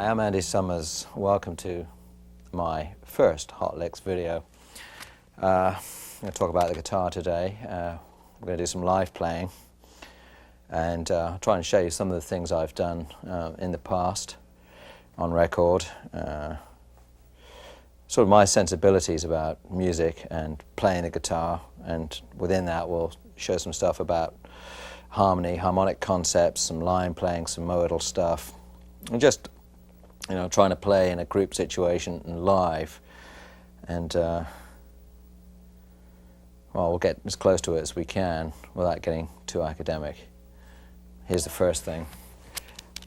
I'm Andy Summers. Welcome to my first Hot Licks video. I'm going to talk about the guitar today. We're going to do some live playing and try and show you some of the things I've done in the past on record. Sort of my sensibilities about music and playing the guitar, and within that we'll show some stuff about harmony, harmonic concepts, some line playing, some modal stuff, and just trying to play in a group situation and live. And well, well, we'll get as close to it as we can without getting too academic. Here's the first thing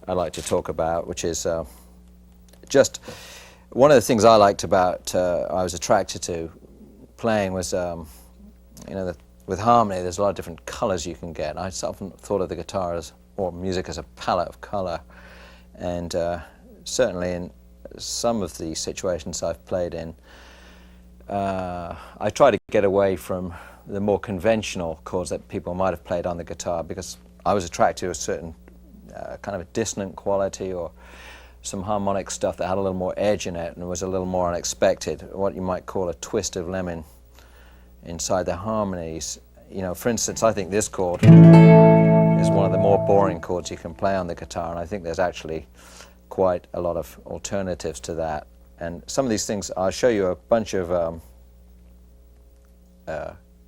I'd like to talk about, which is just one of the things I liked about, I was attracted to playing was, you know, with harmony, there's a lot of different colors you can get. I often thought of the guitar as, or music as a palette of color. And certainly in some of the situations I've played in, I try to get away from the more conventional chords that people might have played on the guitar, because I was attracted to a certain kind of a dissonant quality or some harmonic stuff that had a little more edge in it and was a little more unexpected, what you might call a twist of lemon inside the harmonies. You know, for instance, I think this chord is one of the more boring chords you can play on the guitar, and I think there's actually quite a lot of alternatives to that. And some of these things, I'll show you a bunch of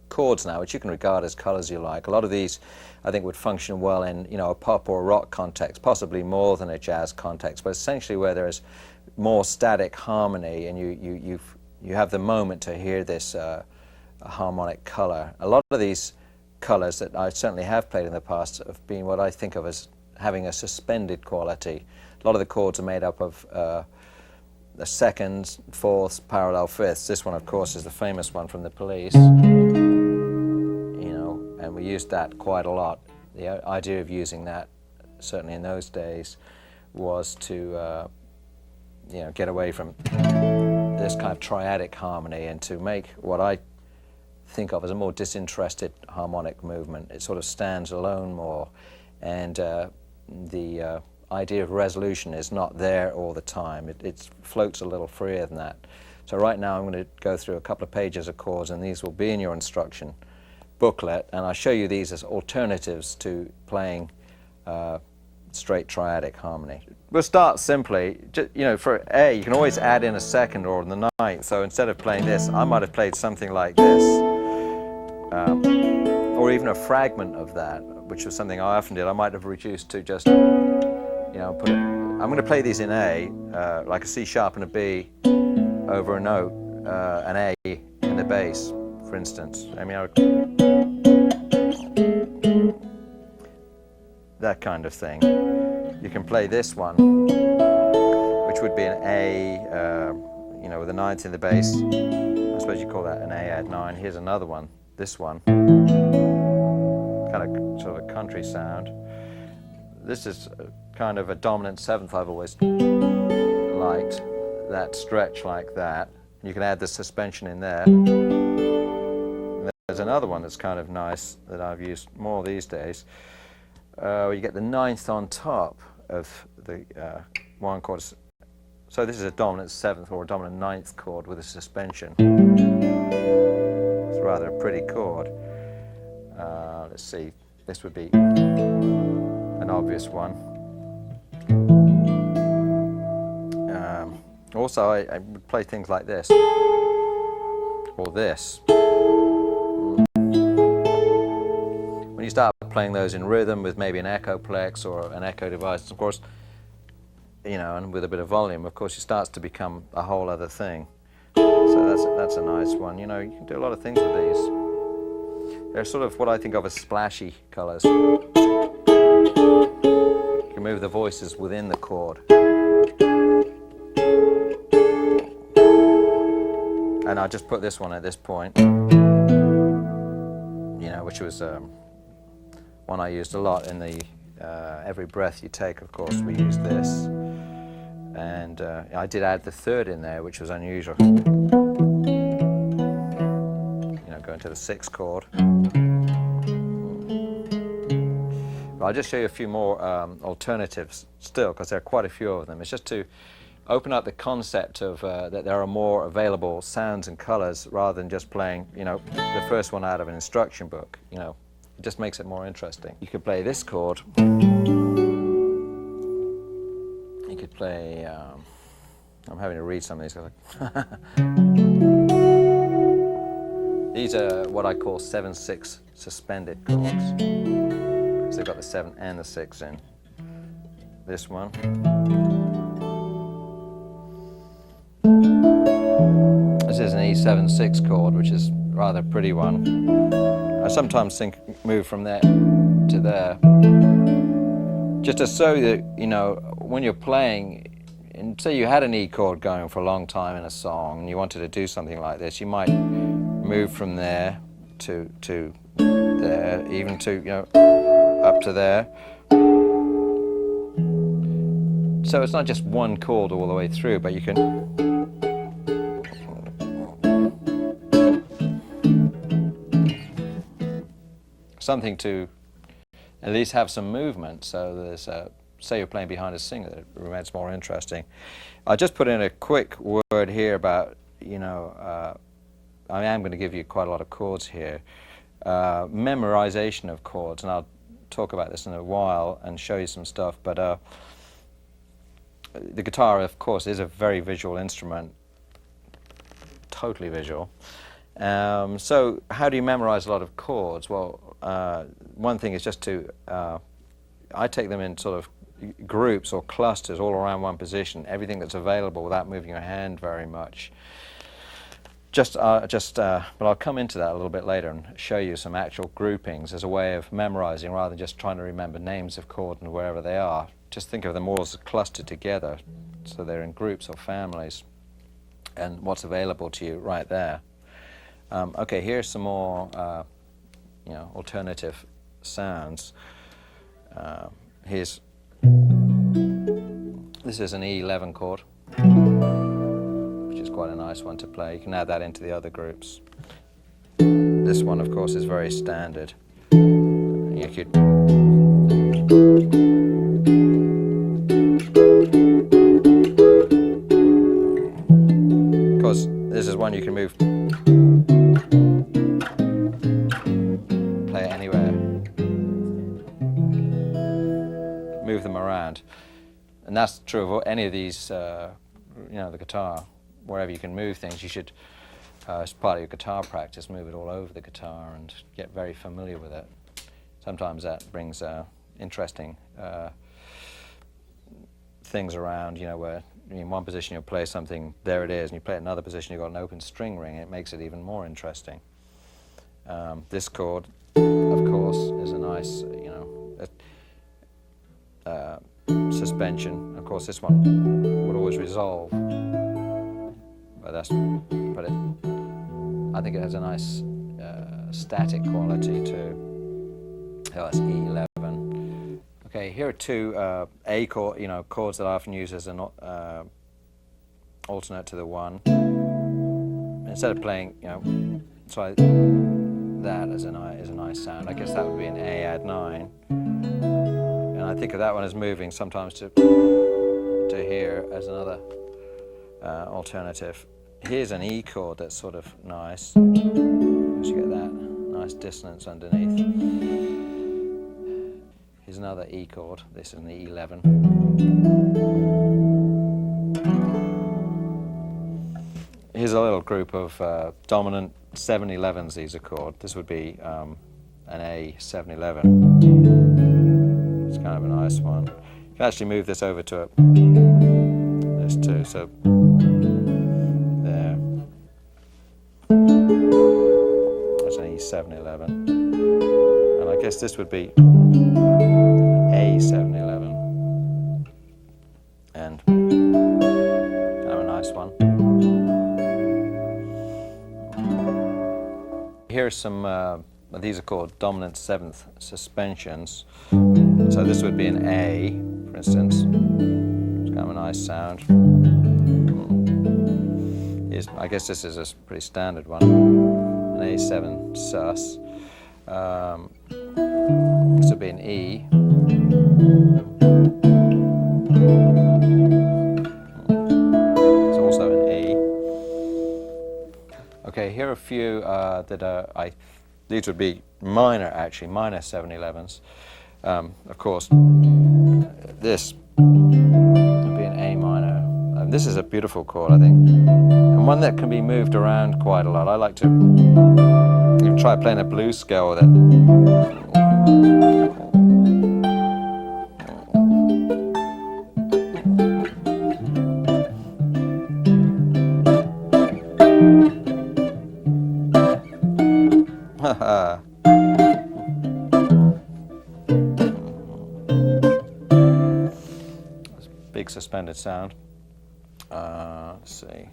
chords now, which you can regard as colors you like. A lot of these, I think, would function well in, you know, a pop or a rock context, possibly more than a jazz context, but essentially where there is more static harmony and you have the moment to hear this harmonic color. A lot of these colors that I certainly have played in the past have been what I think of as having a suspended quality. A lot of the chords are made up of the seconds, fourths, parallel fifths. This one, of course, is the famous one from The Police. And we used that quite a lot. The idea of using that, certainly in those days, was to get away from this kind of triadic harmony and to make what I think of as a more disinterested harmonic movement. It sort of stands alone more, and the idea of resolution is not there all the time. It floats a little freer than that. So right now I'm going to go through a couple of pages of chords, and these will be in your instruction booklet, and I'll show you these as alternatives to playing straight triadic harmony. We'll start simply. For A, you can always add in a second or the ninth. So instead of playing this, I might have played something like this, or even a fragment of that, which was something I often did. I might have reduced to just, I'm going to play these in A, like a C sharp and a B over a note, an A in the bass, for instance. That kind of thing. You can play this one, which would be an A, with a ninth in the bass. I suppose you call that an A add 9. Here's another one, this one. Kind of sort of a country sound. This is kind of a dominant seventh. I've always liked that stretch like that. You can add the suspension in there. And there's another one that's kind of nice that I've used more these days. You get the ninth on top of the one chord. So this is a dominant seventh or a dominant ninth chord with a suspension. It's rather a pretty chord. Let's see, this would be an obvious one. Also, I would play things like this, or this. When you start playing those in rhythm with maybe an echoplex or an echo device, of course, and with a bit of volume, of course, it starts to become a whole other thing. So that's a nice one. You can do a lot of things with these. They're sort of what I think of as splashy colors. You can move the voices within the chord. And I just put this one at this point, which was one I used a lot in the Every Breath You Take, of course, we used this. And I did add the third in there, which was unusual. Going to the sixth chord. But I'll just show you a few more alternatives still, because there are quite a few of them. It's just to open up the concept of that there are more available sounds and colors rather than just playing, the first one out of an instruction book. It just makes it more interesting. You could play this chord. You could play, I'm having to read some of these. These are what I call 7/6 suspended chords. So they've got the 7 and the 6 in. This one. This is an E7/6 chord, which is rather pretty one. I sometimes think move from there to there, just to show that, you know, when you're playing, and say you had an E chord going for a long time in a song and you wanted to do something like this, you might move from there to there, even to, you know, up to there. So it's not just one chord all the way through, but you can something to at least have some movement. So there's say you're playing behind a singer, it remains more interesting. I'll just put in a quick word here about, you know, I am going to give you quite a lot of chords here. Memorization of chords, and I'll talk about this in a while and show you some stuff, but the guitar, of course, is a very visual instrument, totally visual. So how do you memorize a lot of chords? Well, one thing is just to, I take them in sort of groups or clusters all around one position, everything that's available without moving your hand very much. But I'll come into that a little bit later and show you some actual groupings as a way of memorizing rather than just trying to remember names of chords and wherever they are. Just think of them all as clustered together, so they're in groups or families, and what's available to you right there. Okay, here's some more, you know, alternative sounds. This is an E11 chord, which is quite a nice one to play. You can add that into the other groups. This one, of course, is very standard. You could, because this is one you can move, play it anywhere, move them around, and that's true of any of these. You know, the guitar, wherever you can move things, you should, as part of your guitar practice, move it all over the guitar and get very familiar with it. Sometimes that brings interesting things around, you know, where in one position you'll play something, there it is, and you play it in another position, you've got an open string ring, and it makes it even more interesting. This chord, of course, is a nice, you know, suspension. Of course, this one would always resolve, but I think it has a nice static quality too. So that's E11. Okay, here are two A chord, you know, chords that I often use as an alternate to the one. Instead of playing, you know, try that as a nice sound. I guess that would be an A add 9. And I think of that one as moving sometimes to here as another alternative. Here's an E chord that's sort of nice. You get that nice dissonance underneath. Here's another E chord. This is an E11. Here's a little group of dominant 7/11s. These are chord. This would be an A 7/11. It's kind of a nice one. You can actually move this over to this too. So there. That's an E 7/11, and I guess this would be A 7/11, and kind of a nice one. Here's some, these are called dominant 7th suspensions. So this would be an A, for instance. It's kind of a nice sound. I guess this is a pretty standard one, an A7 sus. This would be an E. It's also an E. Okay, here are a few that are, these would be minor, actually, minor 7/11s. Of course, this would be an A minor. This is a beautiful chord, I think, and one that can be moved around quite a lot. I like to even try playing a blues scale with it. big suspended sound. Let's see.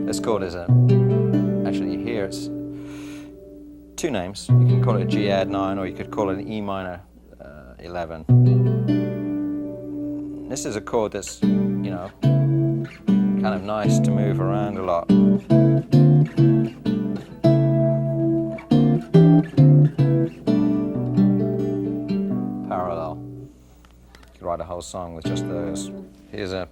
This chord is actually you hear it's two names. You can call it a G add 9 or you could call it an E minor 11. This is a chord that's, you know, kind of nice to move around a lot. Parallel. You could write a whole song with just those. Here's a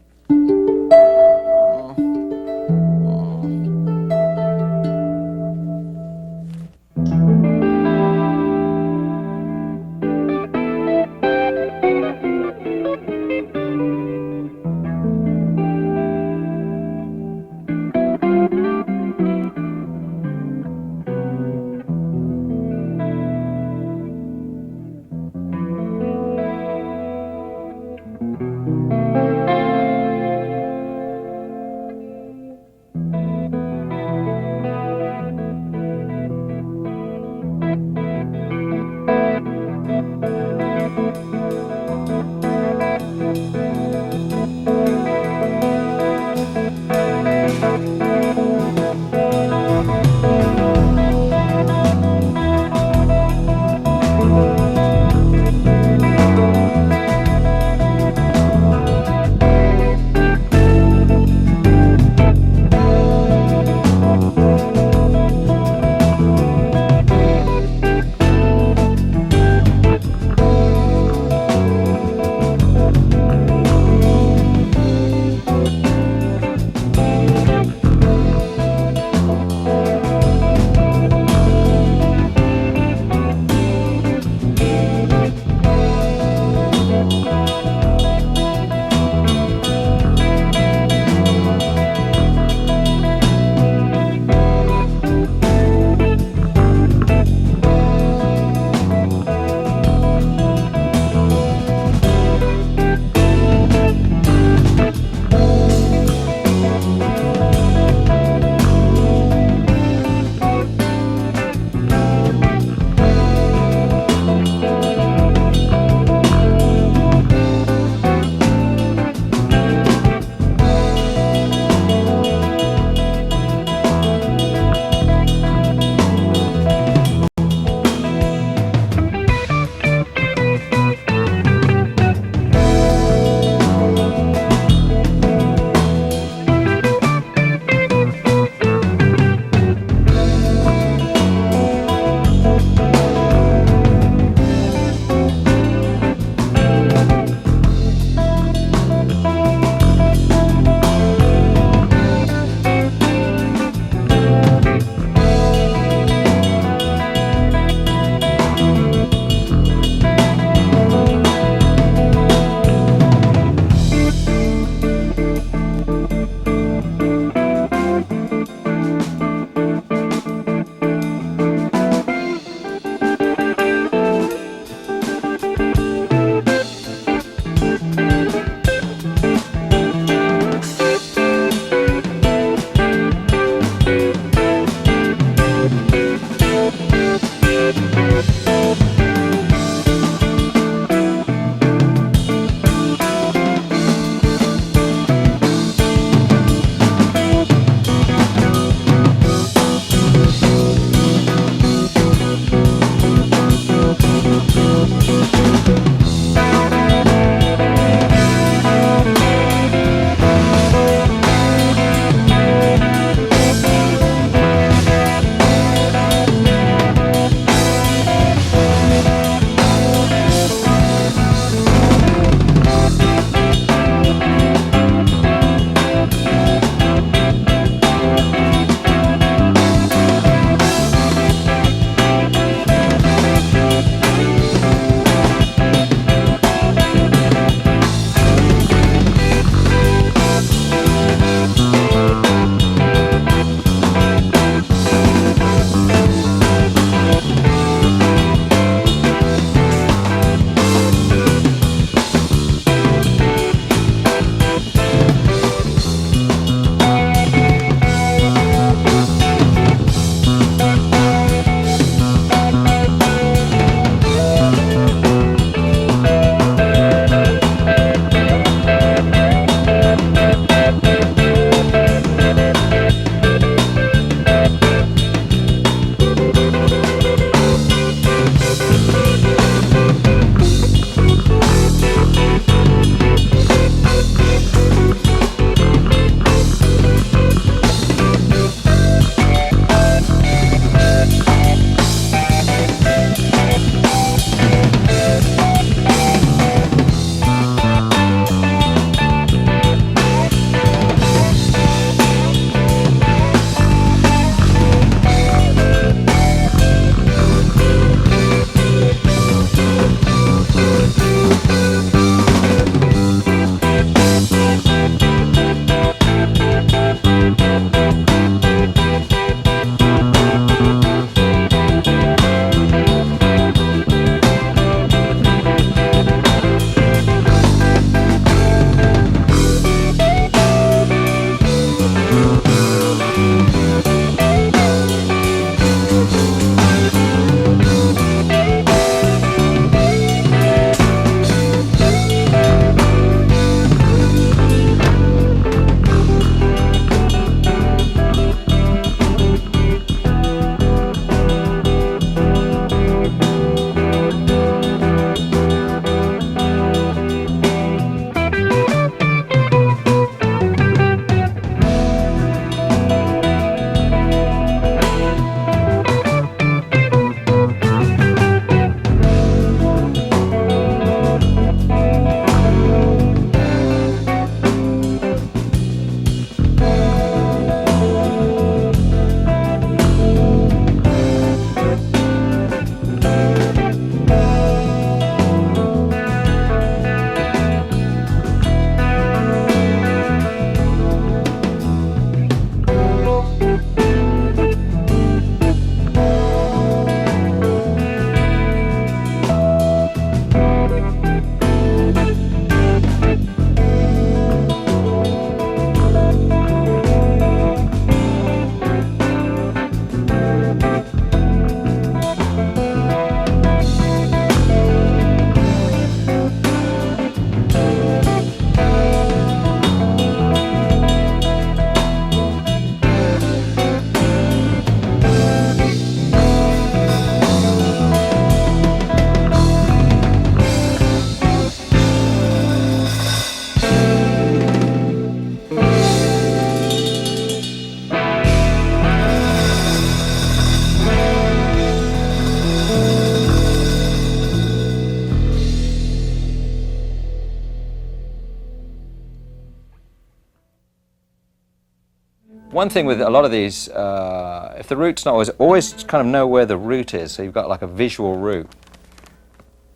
One thing with a lot of these, if the root's not always kind of know where the root is, so you've got like a visual root.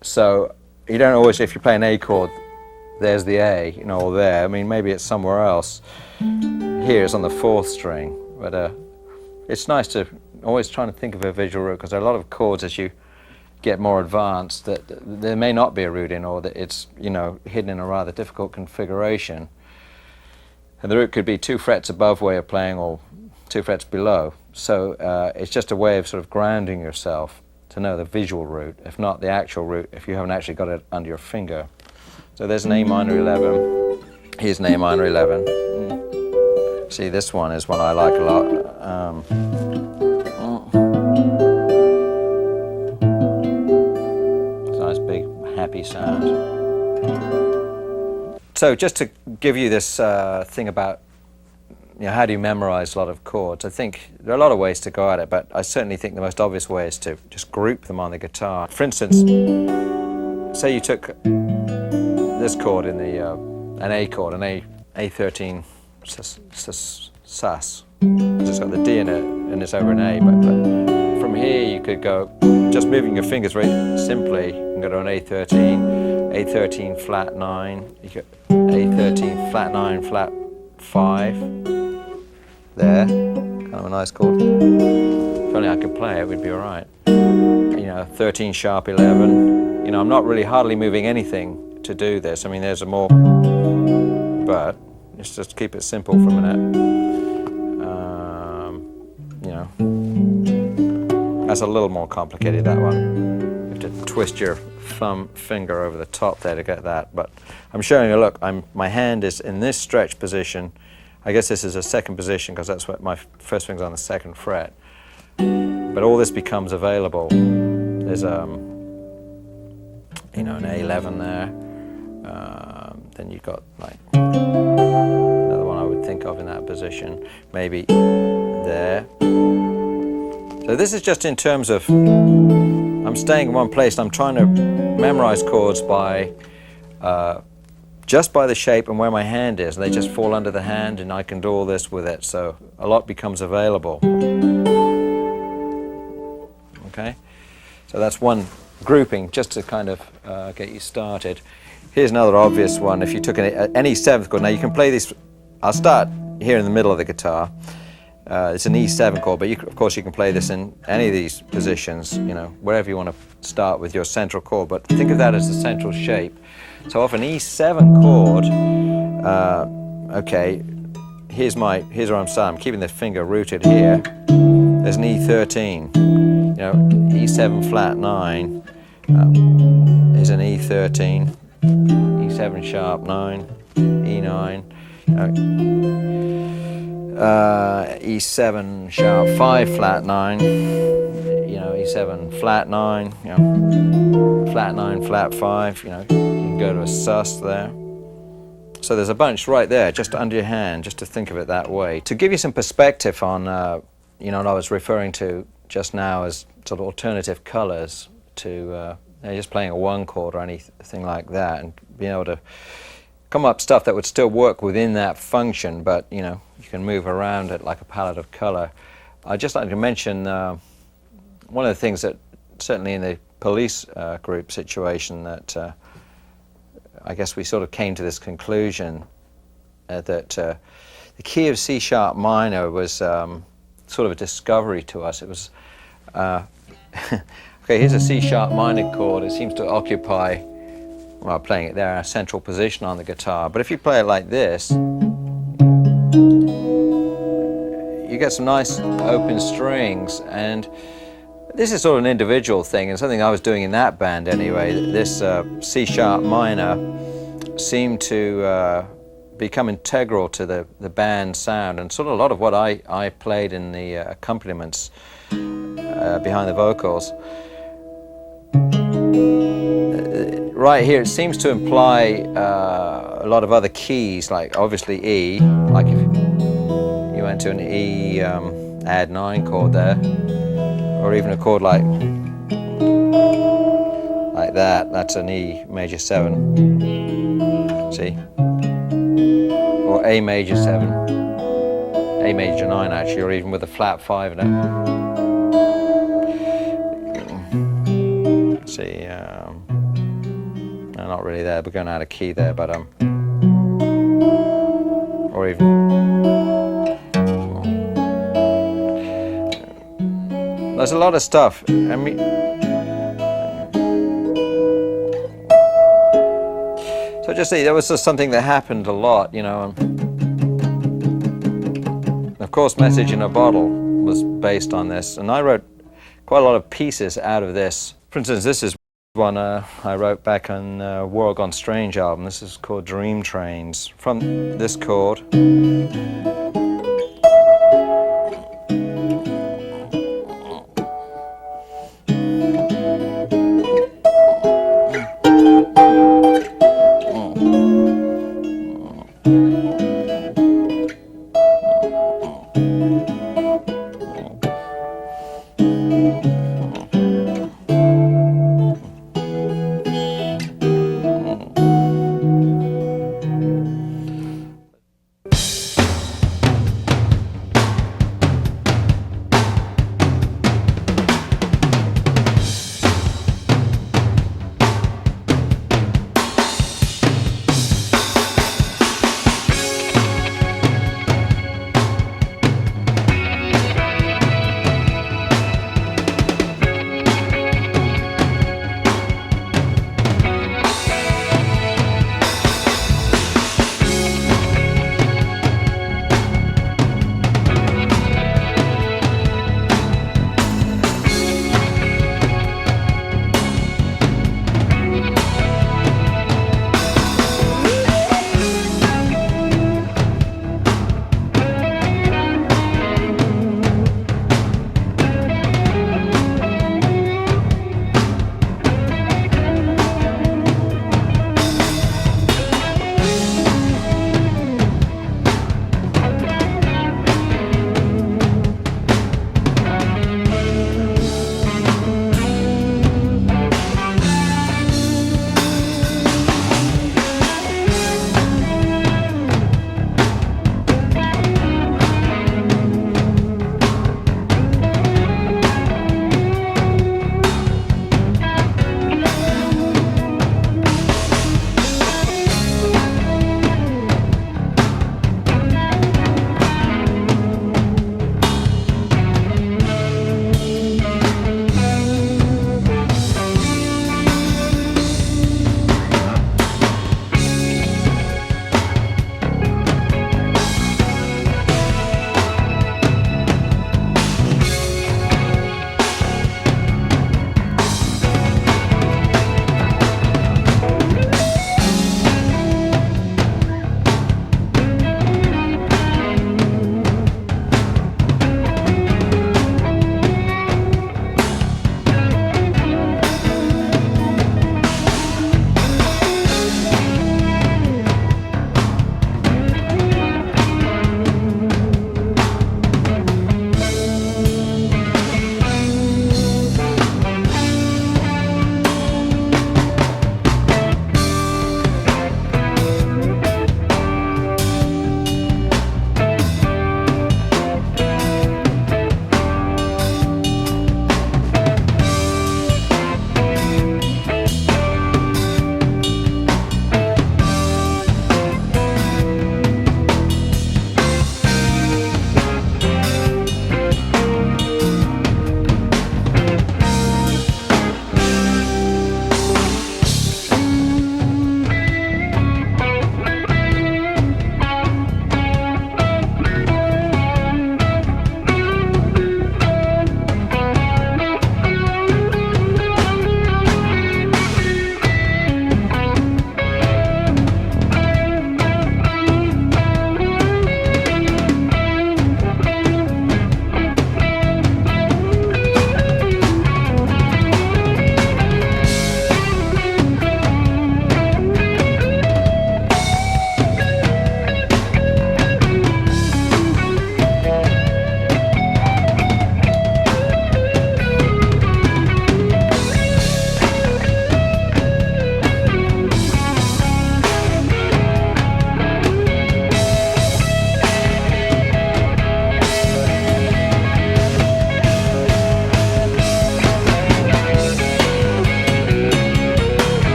So you don't always, if you play an A chord, there's the A, you know, or there. I mean, maybe it's somewhere else. Here it's on the 4th string, but it's nice to always try to think of a visual root, because there are a lot of chords as you get more advanced that there may not be a root in, or that it's, you know, hidden in a rather difficult configuration. And the root could be 2 frets above where you're playing, or 2 frets below. So it's just a way of sort of grounding yourself to know the visual root, if not the actual root, if you haven't actually got it under your finger. So there's an A minor 11. Here's an A minor 11. See, this one is one I like a lot. It's a nice big happy sound. So just to give you this thing about, you know, how do you memorize a lot of chords? I think there are a lot of ways to go at it, but I certainly think the most obvious way is to just group them on the guitar. For instance, say you took this chord in the an A chord, an A13 sus. It's got the D in it and it's over an A, but from here you could go, just moving your fingers very simply, you can go to an A13, A13 flat 9, you get A13 flat 9 flat 5, there, kind of a nice chord. If only I could play it, we'd be alright. You know, 13 sharp 11, you know, I'm not really hardly moving anything to do this. I mean, there's a more, but let's just keep it simple for a minute. You know, that's a little more complicated, that one. You have to twist your thumb finger over the top there to get that. But I'm showing you, look, my hand is in this stretch position. I guess this is a 2nd position because that's what my 1st finger's on the 2nd fret. But all this becomes available. There's you know, an A11 there. Then you've got like another one I would think of in that position, maybe there. So this is just in terms of, I'm staying in one place and I'm trying to memorize chords by just by the shape and where my hand is, and they just fall under the hand and I can do all this with it, so a lot becomes available. Okay, so that's one grouping just to kind of get you started. Here's another obvious one. If you took any 7th chord, now you can play these, I'll start here in the middle of the guitar. It's an E7 chord, but of course you can play this in any of these positions, you know, wherever you want to start with your central chord, but think of that as the central shape. So off an E7 chord, okay, here's where I'm starting. I'm keeping the finger rooted here. There's an E13, you know, E7 flat 9 is an E13, E7 sharp 9, E9, E7 sharp 5 flat 9, you know, E7 flat 9, you know, flat 9 flat 5, you know, you can go to a sus there. So there's a bunch right there just under your hand, just to think of it that way. To give you some perspective on, you know, what I was referring to just now as sort of alternative colors to just playing a 1 chord or anything like that, and being able to come up stuff that would still work within that function, but you know, you can move around it like a palette of color. I'd just like to mention one of the things that certainly in the police group situation that I guess we sort of came to this conclusion that the key of C sharp minor was sort of a discovery to us. It was okay, here's a C sharp minor chord. It seems to occupy, well, playing it there, a central position on the guitar. But if you play it like this, you get some nice open strings, and this is sort of an individual thing, and something I was doing in that band anyway. This C sharp minor seemed to become integral to the band sound, and sort of a lot of what I played in the accompaniments behind the vocals. Right here, it seems to imply a lot of other keys, like obviously E, like if you went to an E add 9 chord there, or even a chord like that, that's an E major 7, see? Or A major 7. A major 9 actually, or even with a flat 5 in it. See, no, not really there, we're going out of key there, but or even, there's a lot of stuff. I mean, so just see, there was just something that happened a lot, you know. Of course, Message in a Bottle was based on this, and I wrote quite a lot of pieces out of this. For instance, this is one I wrote back on World Gone Strange album. This is called Dream Trains, from this chord.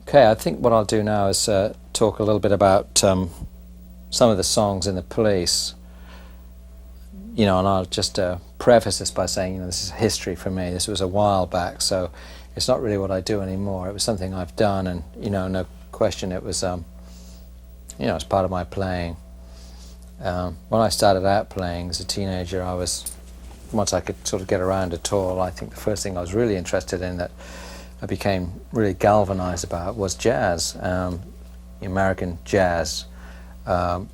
Okay, I think what I'll do now is talk a little bit about some of the songs in The Police. You know, and I'll just preface this by saying, you know, this is history for me. This was a while back, so it's not really what I do anymore. It was something I've done, and, you know, no question it was, you know, it's part of my playing. When I started out playing as a teenager, once I could sort of get around at all, I think the first thing I was really interested in, that I became really galvanized about, was jazz, American jazz. Not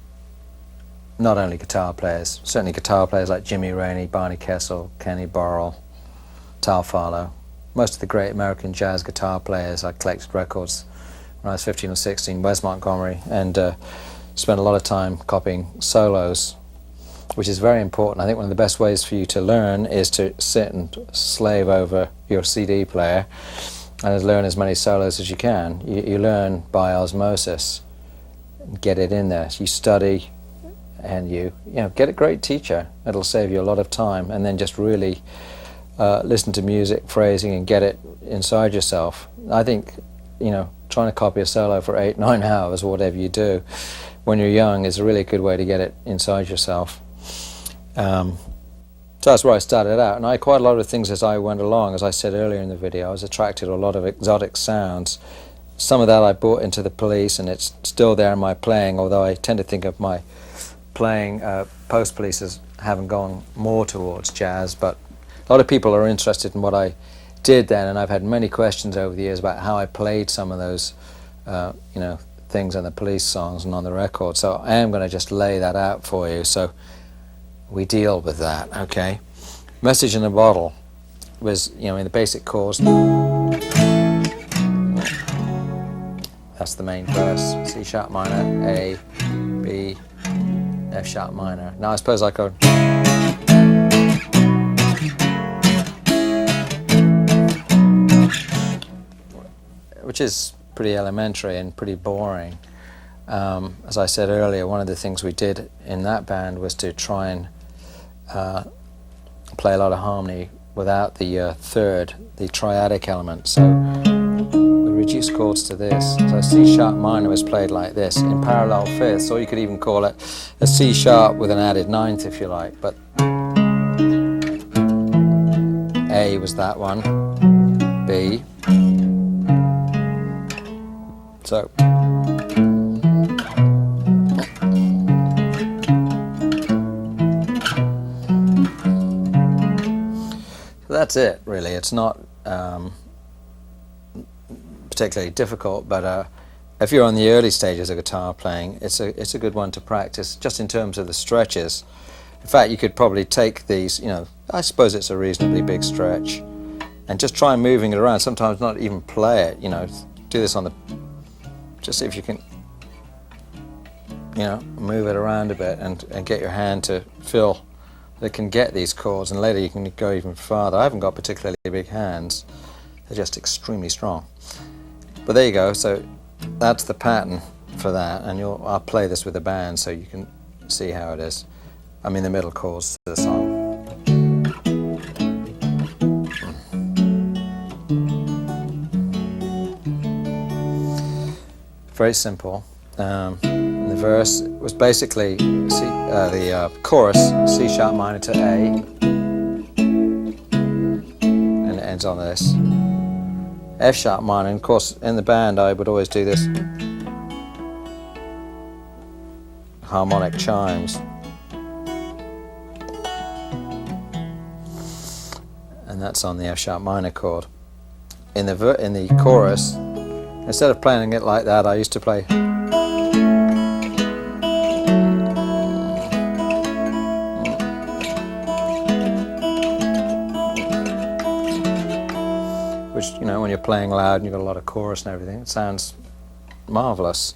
only guitar players, certainly guitar players like Jimmy Rainey, Barney Kessel, Kenny Burrell, Tal Farlow. Most of the great American jazz guitar players. I collected records when I was 15 or 16, Wes Montgomery, and spent a lot of time copying solos, which is very important. I think one of the best ways for you to learn is to sit and slave over your CD player and learn as many solos as you can. You learn by osmosis, get it in there. You study, and you know, get a great teacher. It'll save you a lot of time, and then just really listen to music, phrasing, and get it inside yourself. I think, you know, trying to copy a solo for 8-9 hours, or whatever you do, when you're young is a really good way to get it inside yourself. So that's where I started out, and I acquired a lot of things as I went along. As I said earlier in the video, I was attracted to a lot of exotic sounds. Some of that I brought into The Police, and it's still there in my playing, although I tend to think of my playing post-Police as having gone more towards jazz. But a lot of people are interested in what I did then, and I've had many questions over the years about how I played some of those you know, things on the Police songs and on the record. So I am going to just lay that out for you, so we deal with that, okay? Message in a Bottle was, you know, in the basic chords. That's the main verse. C sharp minor, A, B, F sharp minor. Now I suppose I could, which is pretty elementary and pretty boring. As I said earlier, one of the things we did in that band was to try and play a lot of harmony without the third, the triadic element. So we reduced chords to this. So C sharp minor was played like this in parallel fifths, or you could even call it a C sharp with an added ninth if you like. But A was that one, B. So that's it, really. It's not particularly difficult, but if you're on the early stages of guitar playing, it's a good one to practice, just in terms of the stretches. In fact, you could probably take these, you know, I suppose it's a reasonably big stretch, and just try moving it around. Sometimes not even play it, you know, do this on the, just see if you can, you know, move it around a bit and get your hand to feel that can get these chords, and later you can go even farther. I haven't got particularly big hands, they're just extremely strong. But there you go, so that's the pattern for that, and I'll play this with a band so you can see how it is. I mean the middle chords to the song. Very simple. And the verse was basically the chorus, C sharp minor to A, and it ends on this. F sharp minor, and of course in the band I would always do this harmonic chimes. And that's on the F sharp minor chord. In the chorus, instead of playing it like that, I used to play, which, you know, when you're playing loud and you've got a lot of chorus and everything, it sounds marvelous.